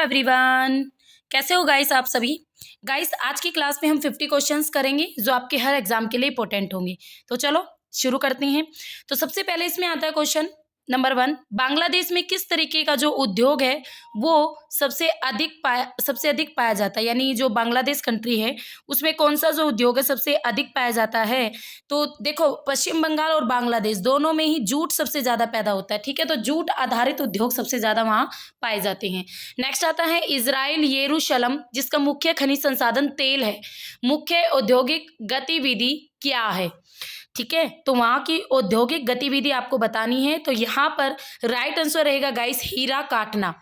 Everyone, कैसे हो guys आप सभी। गाइस आज की क्लास में हम 50 क्वेश्चंस करेंगे जो आपके हर एग्जाम के लिए इंपॉर्टेंट होंगे। तो चलो शुरू करते हैं। तो सबसे पहले इसमें आता है क्वेश्चन नंबर 1, बांग्लादेश में किस तरीके का जो उद्योग है वो सबसे अधिक पाया जाता है, यानी जो बांग्लादेश कंट्री है उसमें कौन सा जो उद्योग है सबसे अधिक पाया जाता है। तो देखो पश्चिम बंगाल और बांग्लादेश दोनों में ही जूट सबसे ज़्यादा पैदा होता है, ठीक है। तो जूट आधारित उद्योग सबसे ज़्यादा वहाँ पाए जाते हैं। नेक्स्ट आता है इजराइल यरूशलम, जिसका मुख्य खनिज संसाधन तेल है, मुख्य औद्योगिक गतिविधि क्या है, ठीक है। तो वहाँ की औद्योगिक गतिविधि आपको बतानी है। तो यहाँ पर राइट आंसर रहेगा गाइस हीरा काटना,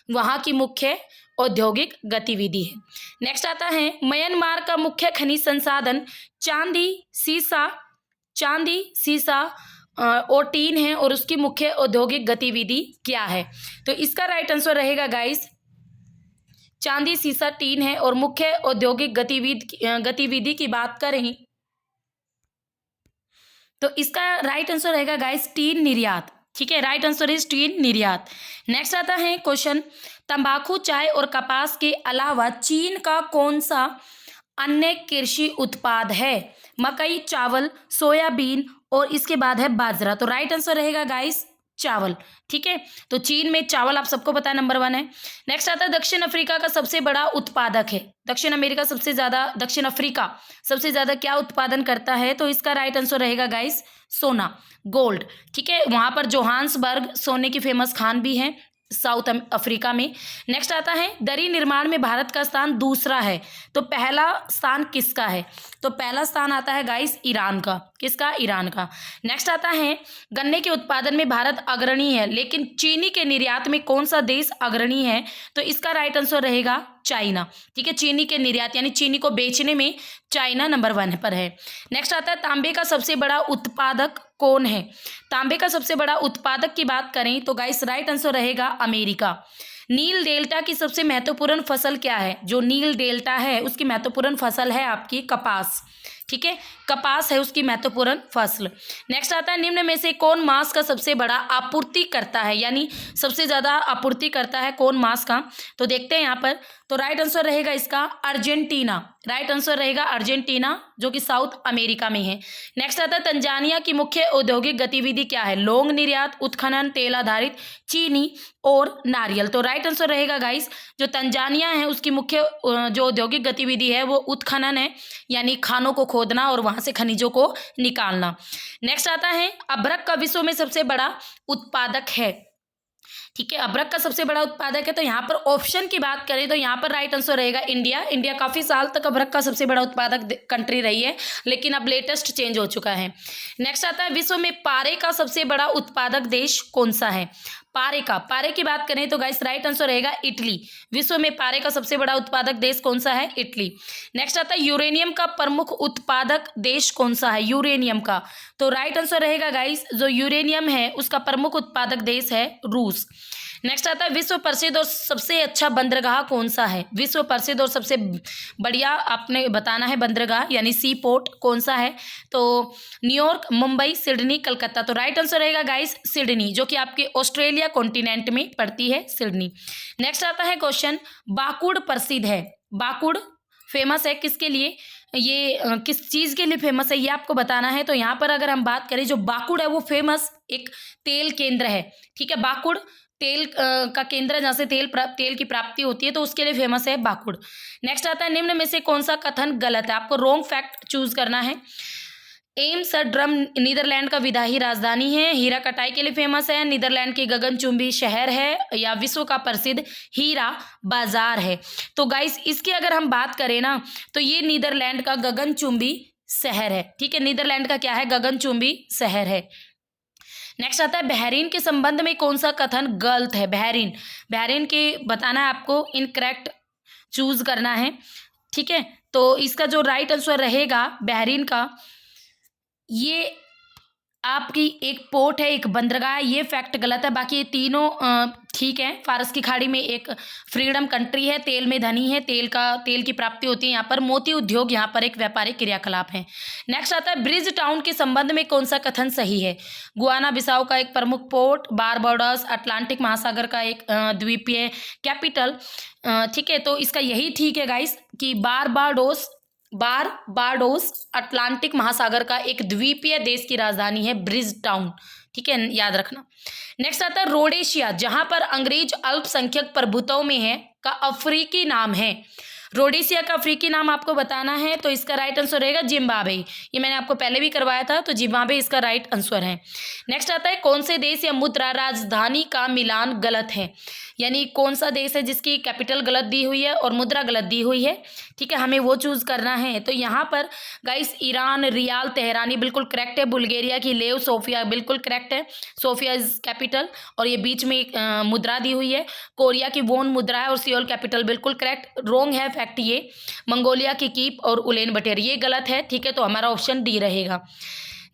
वहाँ की मुख्य औद्योगिक गतिविधि है। नेक्स्ट आता है म्यांमार का मुख्य खनिज संसाधन चांदी सीसा और टीन है और उसकी मुख्य औद्योगिक गतिविधि क्या है। तो इसका राइट आंसर रहेगा गाइस चांदी सीसा टीन है। और मुख्य औद्योगिक गतिविधि की बात करें तो इसका राइट आंसर रहेगा गाइस टीन निर्यात, ठीक है। राइट आंसर इज टीन निर्यात। नेक्स्ट आता है क्वेश्चन तंबाकू चाय और कपास के अलावा चीन का कौन सा अन्य कृषि उत्पाद है। मकई चावल सोयाबीन और इसके बाद है बाजरा। तो राइट आंसर रहेगा गाइस चावल, ठीक है। तो चीन में चावल आप सबको पता है नंबर 1 है। नेक्स्ट आता है दक्षिण अफ्रीका का सबसे बड़ा उत्पादक है। दक्षिण अफ्रीका सबसे ज्यादा क्या उत्पादन करता है। तो इसका राइट आंसर रहेगा गाइस सोना, गोल्ड, ठीक है। वहां पर जोहान्सबर्ग सोने की फेमस खान भी है साउथ अफ्रीका में। नेक्स्ट आता है दरी निर्माण में भारत का स्थान दूसरा है, तो पहला स्थान किसका है। तो पहला स्थान आता है गाइस ईरान का। किसका? ईरान का। नेक्स्ट आता है गन्ने के उत्पादन में भारत अग्रणी है, लेकिन चीनी के निर्यात में कौन सा देश अग्रणी है। तो इसका राइट आंसर रहेगा चाइना, ठीक है। चीनी के निर्यात यानी चीनी को बेचने में चाइना नंबर 1 पर है। नेक्स्ट आता है तांबे का सबसे बड़ा उत्पादक कौन है। तांबे का सबसे बड़ा उत्पादक की बात करें तो गाइस राइट आंसर रहेगा अमेरिका। नील डेल्टा की सबसे महत्वपूर्ण फसल क्या है। जो नील डेल्टा है उसकी महत्वपूर्ण फसल है आपकी कपास, ठीक है। कपास है उसकी महत्वपूर्ण फसल। नेक्स्ट आता है निम्न में से कौन मांस का सबसे बड़ा आपूर्ति करता है, यानी सबसे ज्यादा आपूर्ति करता है कौन मांस का। तो देखते हैं यहाँ पर। तो राइट आंसर रहेगा इसका अर्जेंटीना। राइट आंसर रहेगा अर्जेंटीना जो कि साउथ अमेरिका में है। नेक्स्ट आता है तंजानिया की मुख्य औद्योगिक गतिविधि क्या है। लौंग निर्यात, उत्खनन, तेल आधारित, चीनी और नारियल। तो राइट आंसर रहेगा गाइस जो तंजानिया है उसकी मुख्य जो औद्योगिक गतिविधि है वो उत्खनन है, यानी खानों को खोदना और वहां से खनिजों को निकालना। नेक्स्ट आता है अभ्रक का विश्व में सबसे बड़ा उत्पादक है, ठीक है। अभ्रक का सबसे बड़ा उत्पादक है। तो यहाँ पर ऑप्शन की बात करें तो यहाँ पर राइट आंसर रहेगा इंडिया। इंडिया काफी साल तक अभ्रक का सबसे बड़ा उत्पादक कंट्री रही है, लेकिन अब लेटेस्ट चेंज हो चुका है। नेक्स्ट आता है विश्व में पारे का सबसे बड़ा उत्पादक देश कौन सा है। पारे की बात करें तो गाइस राइट आंसर रहेगा इटली। विश्व में पारे का सबसे बड़ा उत्पादक देश कौन सा है। इटली। नेक्स्ट आता है यूरेनियम का प्रमुख उत्पादक देश कौन सा है। यूरेनियम का। तो राइट आंसर रहेगा गाइस जो यूरेनियम है उसका प्रमुख उत्पादक देश है रूस। नेक्स्ट आता है विश्व प्रसिद्ध और सबसे अच्छा बंदरगाह कौन सा है। विश्व प्रसिद्ध और सबसे बढ़िया आपने बताना है बंदरगाह यानी सी पोर्ट कौन सा है। तो न्यूयॉर्क, मुंबई, सिडनी, कलकत्ता। तो राइट आंसर रहेगा गाइस सिडनी, जो कि आपके ऑस्ट्रेलिया कॉन्टिनेंट में पड़ती है सिडनी। नेक्स्ट आता है क्वेश्चन बाकुड़ प्रसिद्ध है। बाकुड़ फेमस है किसके लिए, ये किस चीज़ के लिए फेमस है ये आपको बताना है। तो यहाँ पर अगर हम बात करें जो बाकुड़ है वो फेमस एक तेल केंद्र है, ठीक है। बाकुड़ तेल का केंद्र जहाँ से तेल की प्राप्ति होती है, तो उसके लिए फेमस है बाकुड़। नेक्स्ट आता है निम्न में से कौन सा कथन गलत है। आपको रॉन्ग फैक्ट चूज करना है। एम्स्टर्डम नीदरलैंड का विधायी राजधानी है, हीरा कटाई के लिए फेमस है, नीदरलैंड की गगनचुंबी शहर है, या विश्व का प्रसिद्ध हीरा बाजार है। तो गाइस इसकी अगर हम बात करें ना तो ये नीदरलैंड का गगनचुंबी शहर है, ठीक है। नीदरलैंड का क्या है, गगनचुंबी शहर है। नेक्स्ट आता है बहरीन के संबंध में कौन सा कथन गलत है। बहरीन के बताना है आपको, इनकरेक्ट चूज करना है, ठीक है। तो इसका जो राइट आंसर रहेगा बहरीन का, ये आपकी एक पोर्ट है, एक बंदरगाह है, ये फैक्ट गलत है। बाकी ये तीनों ठीक है। फारस की खाड़ी में एक फ्रीडम कंट्री है, तेल में धनी है, तेल की प्राप्ति होती है यहाँ पर। मोती उद्योग यहाँ पर एक व्यापारिक क्रियाकलाप है। नेक्स्ट आता है ब्रिज टाउन के संबंध में कौन सा कथन सही है? गुआना बिसाऊ का एक प्रमुख पोर्ट, बारबाडोस अटलांटिक महासागर का एक द्वीपीय कैपिटल। ठीक है, तो इसका यही ठीक है गाइस कि बारबाडोस अटलांटिक महासागर का एक द्वीपीय देश की राजधानी है ब्रिज टाउन। ठीक है, याद रखना। नेक्स्ट आता है रोडेशिया, जहां पर अंग्रेज अल्पसंख्यक प्रभुत्व में है, का अफ्रीकी नाम है। रोडेशिया का अफ्रीकी नाम आपको बताना है, तो इसका राइट आंसर रहेगा जिम्बाब्वे। ये मैंने आपको पहले भी करवाया था, तो जिम्बाब्वे इसका राइट आंसर है। नेक्स्ट आता है कौन से देश या मुद्रा राजधानी का मिलान गलत है? यानी कौन सा देश है जिसकी कैपिटल गलत दी हुई है और मुद्रा गलत दी हुई है। ठीक है, हमें वो चूज करना है। तो यहाँ पर गाइस ईरान रियाल तेहरानी बिल्कुल करेक्ट है। बुल्गारिया की लेव सोफिया बिल्कुल करेक्ट है, सोफिया इज कैपिटल और ये बीच में एक मुद्रा दी हुई है। कोरिया की वोन मुद्रा है और सियोल कैपिटल बिल्कुल करेक्ट। रोंग है फैक्ट ये। मंगोलिया की कीप और उलेन बटेर ये गलत है। ठीक है, तो हमारा ऑप्शन डी रहेगा।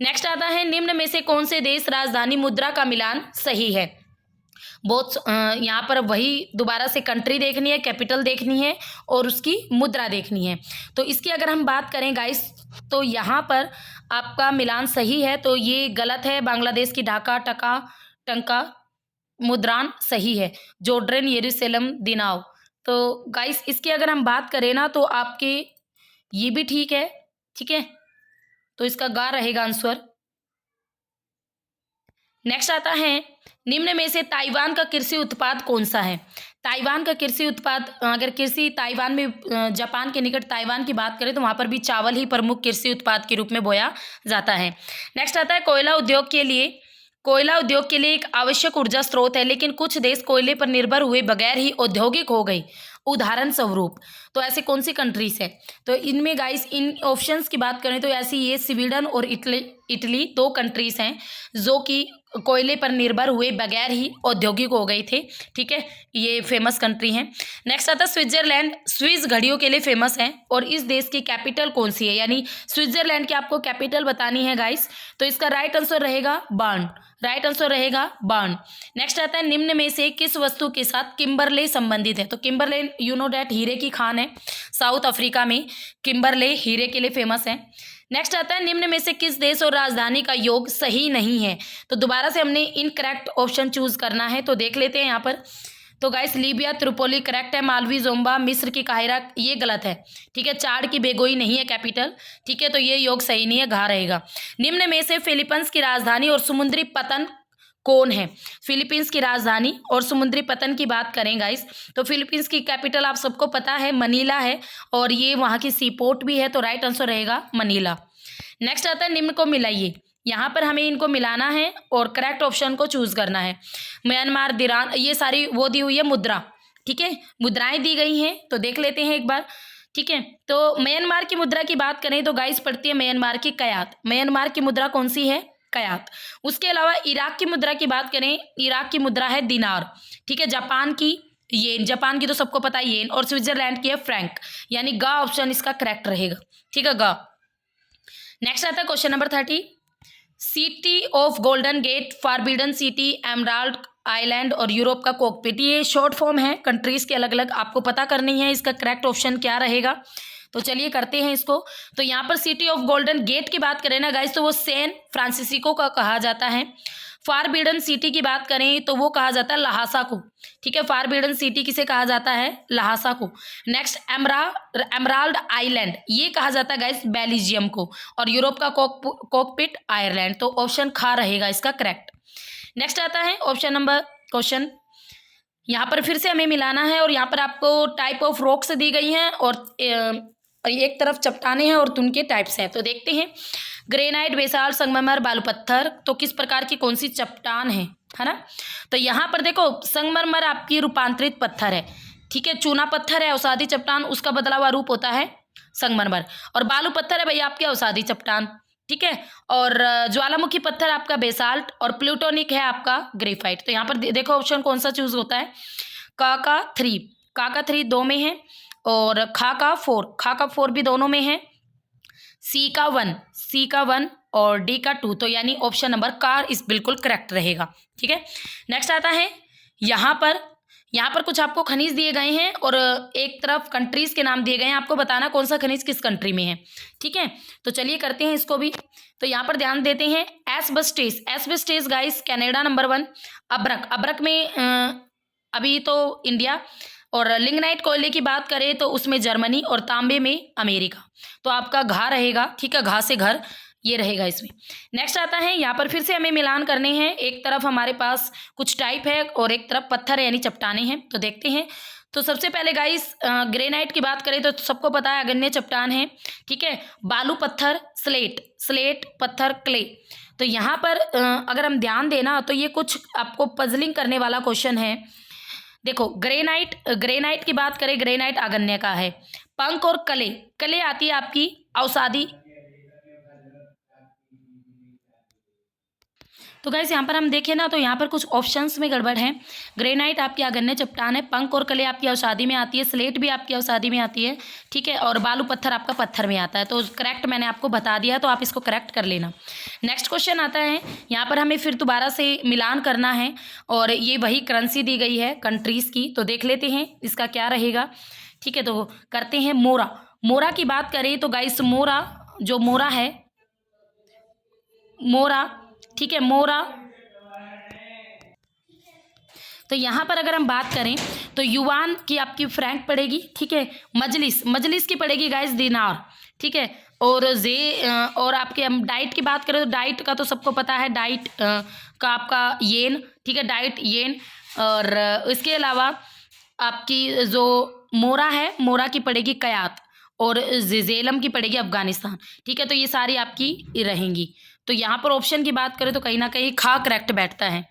नेक्स्ट आता है निम्न में से कौन से देश राजधानी मुद्रा का मिलान सही है? बहुत यहाँ पर वही दोबारा से कंट्री देखनी है, कैपिटल देखनी है और उसकी मुद्रा देखनी है। तो इसकी अगर हम बात करें गाइस, तो यहाँ पर आपका मिलान सही है, तो ये गलत है। बांग्लादेश की ढाका टंका मुद्रान सही है। जोर्डन यरूशलेम दिनाव। तो गाइस इसकी अगर हम बात करें ना, तो आपके ये भी ठीक है। ठीक है, तो इसका गा रहेगा आंसर। नेक्स्ट आता है निम्न में से ताइवान का कृषि उत्पाद कौन सा है? ताइवान का कृषि उत्पाद, अगर कृषि ताइवान में जापान के निकट ताइवान की बात करें तो वहाँ पर भी चावल ही प्रमुख कृषि उत्पाद के रूप में बोया जाता है। नेक्स्ट आता है कोयला उद्योग के लिए एक आवश्यक ऊर्जा स्रोत है, लेकिन कुछ देश कोयले पर निर्भर हुए बगैर ही औद्योगिक हो गई। उदाहरण स्वरूप तो ऐसे कौन सी कंट्रीज है? तो इनमें गाइस इन ऑप्शंस की बात करें तो ऐसी ये स्वीडन और इटली दो कंट्रीज हैं जो कि कोयले पर निर्भर हुए बगैर ही औद्योगिक हो गए थे। ठीक है, ये फेमस कंट्री हैं। नेक्स्ट आता है स्विट्जरलैंड, स्विस घड़ियों के लिए फेमस है और इस देश की कैपिटल कौन सी है? यानी स्विट्जरलैंड की आपको कैपिटल बतानी है गाइस, तो इसका राइट आंसर रहेगा बर्न। राइट आंसर रहेगा बर्न। नेक्स्ट आता है निम्न में से किस वस्तु के साथ किम्बरले संबंधित है? तो किम्बरले यू नो डैट हीरे की खान है। साउथ अफ्रीका में किम्बरले हीरे के लिए फेमस है। नेक्स्ट आता है निम्न में से किस देश और राजधानी का योग सही नहीं है? तो दोबारा से हमने इनकरेक्ट ऑप्शन चूज करना है, तो देख लेते हैं यहाँ पर। तो गाइस लीबिया त्रिपोली करेक्ट है। मालवी जोम्बा मिस्र की काहिरा ये गलत है। ठीक है, चाड की बेगोई नहीं है कैपिटल। ठीक है, तो ये योग सही नहीं है, घा रहेगा। निम्न में से फिलीपींस की राजधानी और समुद्री पतन कौन है? फिलीपींस की राजधानी और समुद्री पतन की बात करें गाइस, तो फिलीपींस की कैपिटल आप सबको पता है मनीला है और ये वहाँ की सी पोर्ट भी है, तो राइट आंसर रहेगा मनीला। नेक्स्ट आता है निम्न को मिलाइए। यहाँ पर हमें इनको मिलाना है और करेक्ट ऑप्शन को चूज करना है। म्यांमार दिरान ये सारी वो दी हुई है मुद्रा। ठीक है, मुद्राएं दी गई हैं, तो देख लेते हैं एक बार। ठीक है, तो म्यांमार की मुद्रा की बात करें तो गाइस पड़ती है म्यांमार की कयात। म्यांमार की मुद्रा कौन सी है? कयात। उसके अलावा इराक की मुद्रा की बात करें, इराक की मुद्रा है दिनार। ठीक है, जापान की येन, जापान की तो सबको पता है येन, और स्विट्जरलैंड की है फ्रैंक। यानी गा ऑप्शन इसका करेक्ट रहेगा। ठीक है, गा। नेक्स्ट आता है question number 30। City of golden gate, forbidden city, emerald island और यूरोप का कॉकपिट, ये शॉर्ट फॉर्म है कंट्रीज के अलग अलग, आपको पता करनी है इसका करेक्ट ऑप्शन क्या रहेगा। तो चलिए करते हैं इसको। तो यहाँ पर सिटी ऑफ गोल्डन गेट की बात करें ना गाइस, तो वो सैन फ्रांसिस्को का कहा जाता है। फॉरबिडन सिटी की बात करें तो वो कहा जाता है लहासा को। ठीक है, फॉरबिडन सिटी किसे कहा जाता है? लहासा को। नेक्स्ट एमराल्ड आइलैंड ये कहा जाता है गाइस बेल्जियम को, और यूरोप का कॉकपिट आयरलैंड। तो ऑप्शन खा रहेगा इसका करेक्ट। नेक्स्ट आता है ऑप्शन नंबर क्वेश्चन। यहाँ पर फिर से हमें मिलाना है और यहाँ पर आपको टाइप ऑफ रॉक्स दी गई हैं और एक तरफ चट्टाने हैं और उनके टाइप्स हैं। तो देखते हैं ग्रेनाइट, बेसाल्ट, संगमरमर, बालू पत्थर, तो किस प्रकार की कौन सी चट्टान है ना? तो यहाँ पर देखो संगमरमर आपकी रूपांतरित पत्थर है। ठीक है, चूना पत्थर है अवसादी चट्टान, उसका बदला हुआ रूप होता है संगमरमर। और बालू पत्थर है भैया आपकी अवसादी चट्टान। ठीक है, और ज्वालामुखी पत्थर आपका बेसाल्ट और प्लूटोनिक है आपका ग्रेफाइट। तो यहाँ पर देखो ऑप्शन कौन सा चूज होता है? का 3 2 में है और खा का 4 भी दोनों में है। सी का 1 और डी का 2, तो यानी ऑप्शन नंबर कार इस बिल्कुल करेक्ट रहेगा। ठीक है, नेक्स्ट आता है यहाँ पर कुछ आपको खनिज दिए गए हैं और एक तरफ कंट्रीज़ के नाम दिए गए हैं, आपको बताना कौन सा खनिज किस कंट्री में है। ठीक है, तो चलिए करते हैं इसको भी। तो यहाँ पर ध्यान देते हैं एस्बेस्टेस गाइस कनाडा नंबर 1, अब्रक में अभी तो इंडिया, और लिग्नाइट कोयले की बात करें तो उसमें जर्मनी, और तांबे में अमेरिका। तो आपका घा रहेगा। ठीक है, घा से घर ये रहेगा इसमें। नेक्स्ट आता है, यहाँ पर फिर से हमें मिलान करने हैं। एक तरफ हमारे पास कुछ टाइप है और एक तरफ पत्थर है यानी चट्टाने हैं। तो देखते हैं। तो सबसे पहले गाइस ग्रेनाइट की बात करें तो सबको पता है अग्न्य चट्टान है। ठीक है, बालू पत्थर, स्लेट पत्थर, क्ले। तो यहाँ पर अगर हम ध्यान देना तो ये कुछ आपको पजलिंग करने वाला क्वेश्चन है। देखो ग्रेनाइट की बात करें, ग्रेनाइट अग्न्य का है। पंख और कले आती है आपकी औषधि। तो गाइस यहाँ पर हम देखें ना तो यहाँ पर कुछ ऑप्शंस में गड़बड़ है। ग्रेनाइट आपकी अग्न्य चट्टान है, पंख और कले आपकी औषधि में आती है, स्लेट भी आपकी औषधि में आती है। ठीक है, और बालू पत्थर आपका पत्थर में आता है। तो करेक्ट मैंने आपको बता दिया, तो आप इसको करेक्ट कर लेना। नेक्स्ट क्वेश्चन आता है, यहाँ पर हमें फिर दोबारा से मिलान करना है और ये वही करेंसी दी गई है कंट्रीज़ की। तो देख लेते हैं इसका क्या रहेगा। ठीक है, तो करते हैं मोरा की बात करें तो गाइस मोरा है, ठीक है, मोरा। तो यहाँ पर अगर हम बात करें तो युवान की आपकी फ्रैंक पड़ेगी। ठीक है, मजलिस की पड़ेगी गाइस दिनार। ठीक है, और और आपके हम डाइट की बात करें तो डाइट का तो सबको पता है, डाइट का आपका येन। ठीक है, डाइट येन। और इसके अलावा आपकी जो मोरा है, मोरा की पड़ेगी कयात, और जेलम की पड़ेगी अफगानिस्तान। ठीक है, तो ये सारी आपकी रहेंगी। तो यहाँ पर ऑप्शन की बात करें तो कहीं ना कहीं खा करेक्ट बैठता है।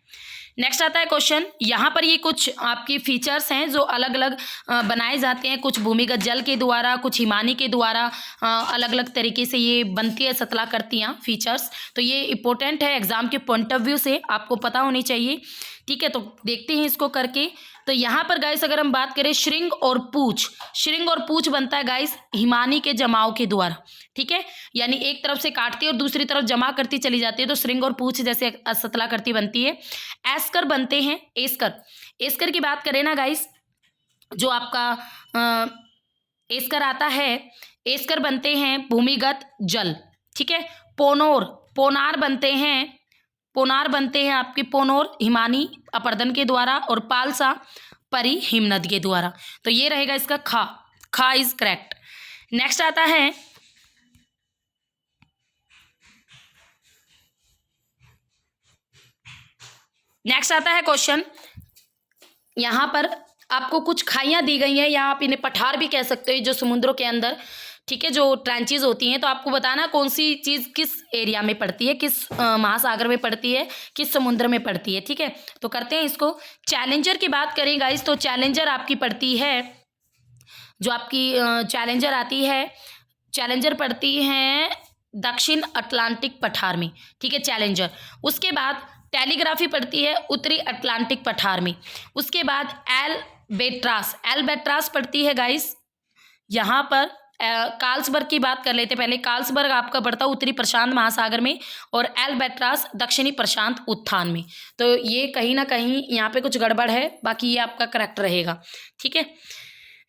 नेक्स्ट आता है क्वेश्चन, यहाँ पर ये कुछ आपकी फीचर्स हैं जो अलग अलग बनाए जाते हैं, कुछ भूमिगत जल के द्वारा, कुछ हिमानी के द्वारा, अलग अलग तरीके से ये बनती है सतलाकृतियाँ फीचर्स। तो ये इंपॉर्टेंट है, एग्जाम के पॉइंट ऑफ व्यू से आपको पता होनी चाहिए। ठीक है, तो देखते हैं इसको करके। तो यहाँ पर गाइस अगर हम बात करें श्रृंग और पूछ बनता है गाइस हिमानी के जमाव के द्वारा। ठीक है, यानी एक तरफ से काटती है और दूसरी तरफ जमा करती चली जाती है, तो श्रृंग और पूछ जैसे सतलाकृति बनती है। एस्कर बनते हैं, एस्कर की बात करें ना गाइस, जो आपका एस्कर आता है, एस्कर बनते हैं भूमिगत जल। ठीक है, पोनार बनते हैं आपके पोनोर हिमानी अपर्दन के द्वारा, और पालसा परी हिमनद के द्वारा। तो ये रहेगा इसका खा इज करेक्ट। नेक्स्ट आता है क्वेश्चन, यहाँ पर आपको कुछ खाइयाँ दी गई हैं, या आप इन्हें पठार भी कह सकते हो, जो समुद्रों के अंदर, ठीक है, जो ट्रेंचेज होती हैं। तो आपको बताना कौन सी चीज़ किस एरिया में पड़ती है, किस महासागर में पड़ती है, किस समुद्र में पड़ती है। ठीक है, तो करते हैं इसको। चैलेंजर की बात करें गाइस तो चैलेंजर आपकी पड़ती है, जो आपकी चैलेंजर आती है, चैलेंजर पड़ती है दक्षिण अटलांटिक पठार में। ठीक है, चैलेंजर। उसके बाद टेलीग्राफी पड़ती है उत्तरी अटलांटिक पठार में। उसके बाद एल्बेट्रास पड़ती है गाइस यहाँ पर। कार्लसबर्ग की बात कर लेते पहले। कार्लसबर्ग आपका पड़ता है उत्तरी प्रशांत महासागर में, और एल्बेट्रास दक्षिणी प्रशांत उत्थान में। तो ये कहीं ना कहीं यहाँ पे कुछ गड़बड़ है, बाकी ये आपका करेक्ट रहेगा। ठीक है,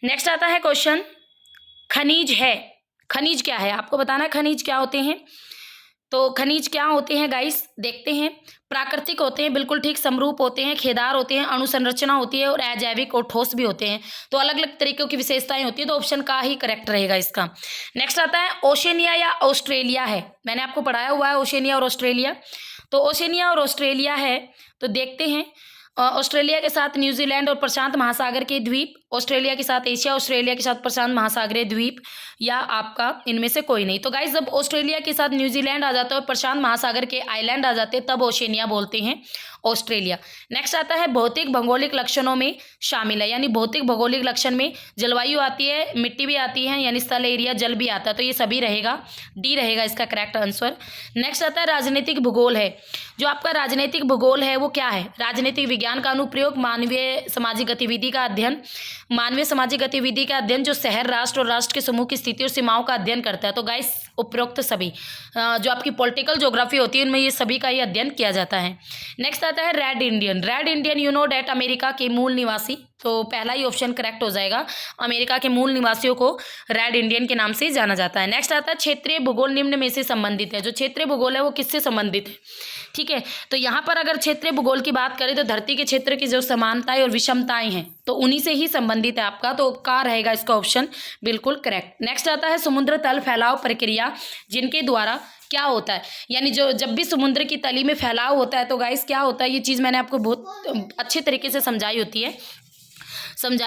नेक्स्ट आता है क्वेश्चन, खनिज क्या है, आपको बताना खनिज क्या होते हैं। तो खनिज क्या होते हैं गाइस, देखते हैं। प्राकृतिक होते हैं, बिल्कुल ठीक, समरूप होते हैं, खेदार होते हैं, अणुसंरचना होती है, और अजैविक और ठोस भी होते हैं। तो अलग अलग तरीकों की विशेषताएं होती है, तो ऑप्शन का ही करेक्ट रहेगा इसका। नेक्स्ट आता है ओशनिया या ऑस्ट्रेलिया है। मैंने आपको पढ़ाया हुआ है ओशनिया और ऑस्ट्रेलिया। तो ओशनिया और ऑस्ट्रेलिया है, तो देखते हैं। ऑस्ट्रेलिया के साथ न्यूजीलैंड और प्रशांत महासागर के द्वीप, ऑस्ट्रेलिया के साथ एशिया, ऑस्ट्रेलिया के साथ प्रशांत महासागरीय द्वीप, या आपका इनमें से कोई नहीं। तो गाइस जब ऑस्ट्रेलिया के साथ न्यूजीलैंड आ जाता है और प्रशांत महासागर के आइलैंड आ जाते हैं, तब ओशनिया बोलते हैं। ऑस्ट्रेलिया। नेक्स्ट आता है भौतिक भौगोलिक लक्षणों में शामिल है, यानी भौतिक भौगोलिक लक्षण में जलवायु आती है, मिट्टी भी आती है, यानी स्थल एरिया, जल भी आता है, तो ये सभी रहेगा, डी रहेगा इसका करेक्ट आंसर। नेक्स्ट आता है राजनीतिक भूगोल है। जो आपका राजनीतिक भूगोल है वो क्या है? राजनीतिक विज्ञान का अनुप्रयोग, मानवीय सामाजिक गतिविधि का अध्ययन, मानवीय सामाजिक गतिविधि का अध्ययन जो शहर, राष्ट्र और राष्ट्र के समूह की स्थिति और सीमाओं का अध्ययन करता है। तो गाइस उपरोक्त सभी जो आपकी पॉलिटिकल ज्योग्राफी होती है उनमें ये सभी का ही अध्ययन किया जाता है। नेक्स्ट आता है red Indian. Red Indian you know that America के मूल निवासी, तो पहला ही ऑप्शन करेक्ट हो जाएगा, अमेरिका के मूल निवासियों को रेड इंडियन के नाम से जाना जाता है। नेक्स्ट आता है क्षेत्रीय भूगोल निम्न में से संबंधित है। जो क्षेत्रीय भूगोल है वो किससे संबंधित है? ठीक है, तो यहाँ पर अगर क्षेत्रीय भूगोल की बात करें तो धरती के क्षेत्र की जो समानताएं और विषमताएं हैं तो उन्हीं से ही संबंधित है आपका, तो का रहेगा इसका ऑप्शन बिल्कुल करेक्ट। नेक्स्ट आता है समुद्र तल फैलाव प्रक्रिया, जिनके द्वारा क्या होता है, यानी जो जब भी समुद्र की तली में फैलाव होता है तो गाइस क्या होता है, ये चीज़ मैंने आपको बहुत अच्छे तरीके से समझाई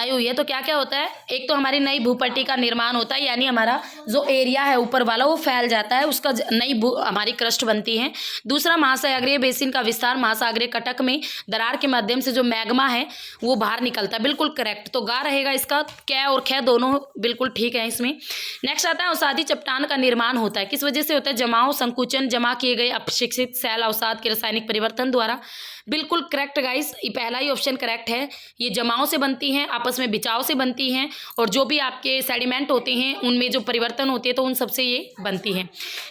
हुई है। तो क्या क्या होता है, एक तो हमारी नई भूपट्टी का निर्माण होता है, यानी हमारा जो एरिया है ऊपर वाला वो फैल जाता है, उसका नई हमारी क्रस्ट बनती है। दूसरा महासागरीय बेसिन का विस्तार, महासागरीय कटक में दरार के माध्यम से जो मैग्मा है वो बाहर निकलता है, बिल्कुल करेक्ट। तो गा रहेगा इसका, कै और खे दोनों बिल्कुल ठीक है इसमें। नेक्स्ट आता है अवसादी चट्टान का निर्माण होता है, किस वजह से होता है? जमाव, संकुचन, जमा किए गए अपशिक्षित सेल अवसाद के रासायनिक परिवर्तन द्वारा, बिल्कुल करेक्ट गाइस, ये पहला ही ऑप्शन करेक्ट है। ये जमाव से बनती हैं, आपस में बिछाव से बनती हैं, और जो भी आपके सेडिमेंट होते हैं उनमें जो परिवर्तन होते हैं तो उन सबसे ये बनती है।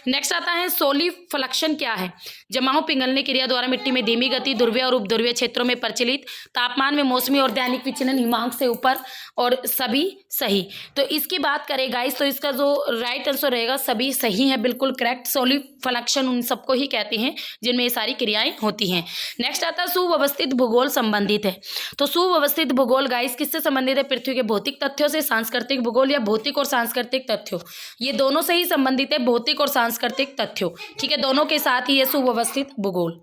नेक्स्ट आता है सोलिफ्लक्शन क्या है? जमाव पिघलने क्रिया द्वारा मिट्टी में धीमी गति, ध्रुवीय और उपध्रुवीय क्षेत्रों में प्रचलित, तापमान में मौसमी और दैनिक विचलन, हिमांक से ऊपर, और सभी सही। तो इसकी बात करें गाइस तो इसका जो राइट आंसर रहेगा सभी सही है, बिल्कुल करेक्ट। सोलिफ्लक्शन उन सबको ही कहते हैं जिनमें ये सारी क्रियाएं होती हैं। नेक्स्ट आता है सुव्यवस्थित भूगोल संबंधित है। तो सुव्यवस्थित भूगोल गाइस किससे संबंधित है? पृथ्वी के भौतिक तथ्यों से। सांस्कृतिक भूगोल या भौतिक और सांस्कृतिक तथ्यों, ये दोनों से ही संबंधित है, भौतिक और सांस्कृतिक तथ्यों, ठीक है, दोनों के साथ ही ये सुव्यवस्थित भूगोल।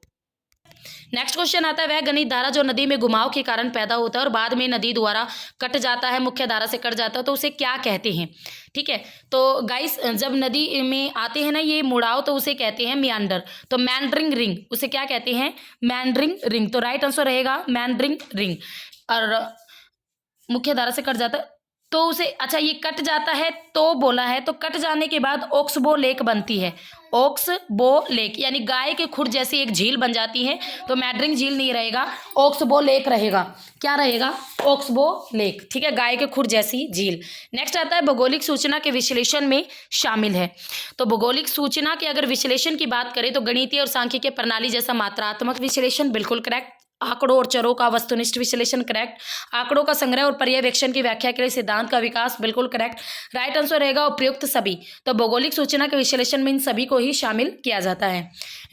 नेक्स्ट क्वेश्चन आता है वह गणित धारा जो नदी में घुमाव के कारण पैदा होता है और बाद में नदी द्वारा कट जाता है, मुख्य धारा से कट जाता है, तो उसे क्या कहते हैं? ठीक है, तो गाइस जब नदी में आते हैं ना ये मुड़ाव तो उसे कहते हैं मियांडर। तो मैंडरिंग रिंग उसे क्या कहते हैं? Meandering ring. तो राइट आंसर रहेगा मैंडरिंग रिंग। और मुख्य धारा से कट जाता है तो उसे, अच्छा ये कट जाता है तो बोला है, तो कट जाने के बाद ओक्सबो लेक बनती है, ओक्सबो लेक, यानी गाय के खुर जैसी एक झील बन जाती है। तो मैंडरिंग झील नहीं रहेगा, ओक्सबो लेक रहेगा। क्या रहेगा? ओक्सबो लेक, ठीक है, गाय के खुर जैसी झील। नेक्स्ट आता है भौगोलिक सूचना के विश्लेषण में शामिल है। तो भौगोलिक सूचना के अगर विश्लेषण की बात करें तो गणितीय और सांख्यिकीय प्रणाली जैसा मात्रात्मक विश्लेषण, बिल्कुल करेक्ट। आंकड़ों और चरों का वस्तुनिष्ठ विश्लेषण, करेक्ट। आंकड़ों का संग्रह और पर्यवेक्षण की व्याख्या के लिए सिद्धांत का विकास, बिल्कुल करेक्ट। राइट आंसर रहेगा उपयुक्त सभी। तो भौगोलिक सूचना के विश्लेषण में इन सभी को ही शामिल किया जाता है।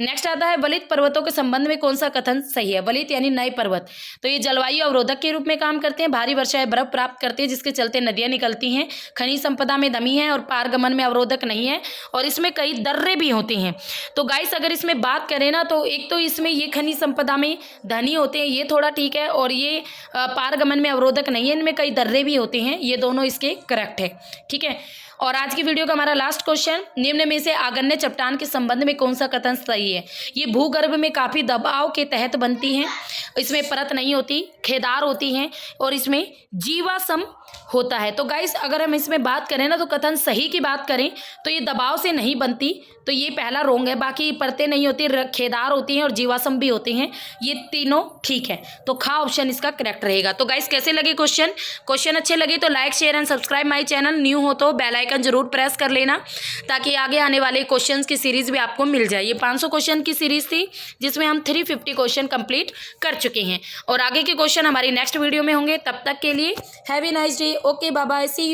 नेक्स्ट आता है वलित पर्वतों के संबंध में कौन सा कथन सही है? वलित यानी नए पर्वत, तो ये जलवायु अवरोधक के रूप में काम करते हैं, भारी वर्षा या बर्फ प्राप्त करते हैं जिसके चलते नदियां निकलती हैं, खनिज संपदा में दमी है और पारगमन में अवरोधक नहीं है, और इसमें कई दर्रे भी होते हैं। तो गाइस अगर इसमें बात करें ना तो एक तो इसमें ये खनिज संपदा में धनी होते हैं, ये थोड़ा ठीक है, और ये पारगमन में अवरोधक नहीं है, इनमें कई दर्रे भी होते हैं, ये दोनों इसके करेक्ट है, ठीक है। और आज की वीडियो का हमारा लास्ट क्वेश्चन, निम्न में से आगन्य चट्टान के संबंध में कौन सा कथन सही है? ये भूगर्भ में काफी दबाव के तहत बनती हैं, इसमें परत नहीं होती, खेदार होती हैं, और इसमें जीवाश्म होता है। तो गाइस अगर हम इसमें बात करें ना तो कथन सही की बात करें तो ये दबाव से नहीं बनती, तो ये पहला रोंग है। बाकी परतें नहीं होती, खेदार होती हैं और जीवाश्म भी होते हैं, ये तीनों ठीक है। तो खा ऑप्शन इसका करेक्ट रहेगा। तो गाइस कैसे लगे क्वेश्चन अच्छे लगे तो like share and subscribe my channel, new हो तो बेल आइकन जरूर प्रेस कर लेना ताकि आगे आने वाले क्वेश्चंस की सीरीज भी आपको मिल जाए। ये 500 क्वेश्चन की सीरीज थी जिसमें हम 350 क्वेश्चन कंप्लीट कर चुके हैं, और आगे के क्वेश्चन हमारी नेक्स्ट वीडियो में होंगे। तब तक के लिए have a nice day, okay bye bye, see you.